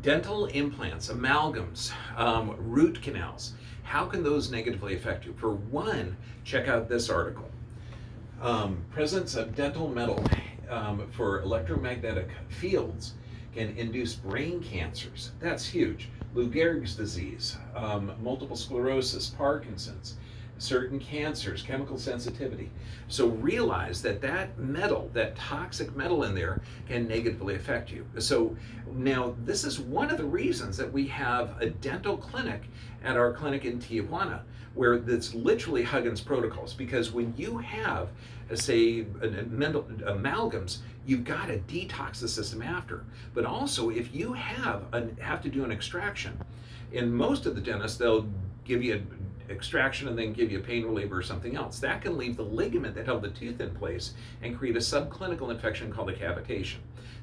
Dental implants, amalgams, root canals, how can those negatively affect you? For one, check out this article. Presence of dental metal for electromagnetic fields can induce brain cancers. That's huge. Lou Gehrig's disease, multiple sclerosis, Parkinson's, certain cancers, chemical sensitivity. So realize that that metal, that toxic metal in there, can negatively affect you. So now this is one of the reasons that we have a dental clinic at our clinic in Tijuana, where it's literally Huggins protocols, because when you have, say, amalgams, you've got to detox the system after. But also, if you have to do an extraction, in most of the dentists, they'll give you an extraction and then give you a pain reliever or something else. That can leave the ligament that held the tooth in place and create a subclinical infection called a cavitation.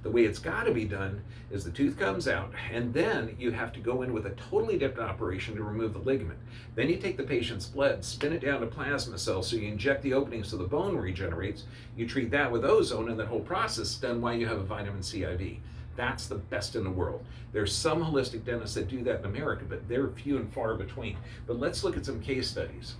The way it's got to be done is the tooth comes out, and then you have to go in with a totally different operation to remove the ligament. Then you take the patient's blood, spin it down to plasma cells, so you inject the opening so the bone regenerates. You treat that with ozone, and that whole process is done while you have a vitamin C IV. That's the best in the world. There's some holistic dentists that do that in America, but they're few and far between. But let's look at some case studies.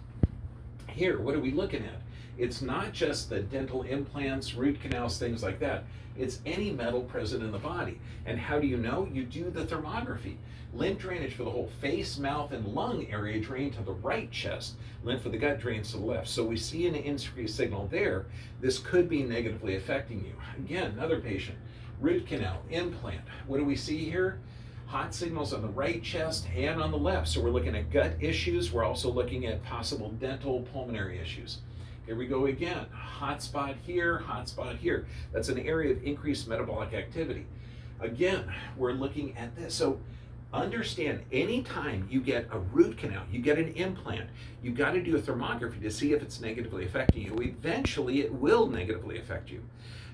Here, what are we looking at? It's not just the dental implants, root canals, things like that. It's any metal present in the body. And how do you know? You do the thermography. Lymph drainage for the whole face, mouth, and lung area drain to the right chest. Lymph for the gut drains to the left. So we see an increased signal there. This could be negatively affecting you. Again, another patient, root canal, implant. What do we see here? Hot signals on the right chest and on the left. So we're looking at gut issues. We're also looking at possible dental pulmonary issues. Here we go again. Hot spot here, hot spot here. That's an area of increased metabolic activity. Again, we're looking at this. So understand, anytime you get a root canal, you get an implant, you've got to do a thermography to see if it's negatively affecting you. Eventually, it will negatively affect you.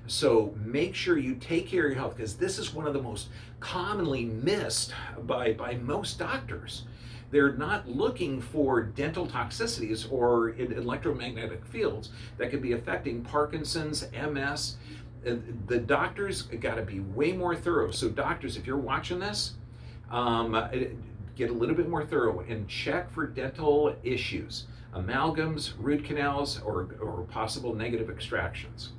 So make sure you take care of your health, because this is one of the most commonly missed by most doctors. They're not looking for dental toxicities or electromagnetic fields that could be affecting Parkinson's, MS. The doctors got to be way more thorough. So doctors, if you're watching this, get a little bit more thorough and check for dental issues, amalgams, root canals, or possible negative extractions.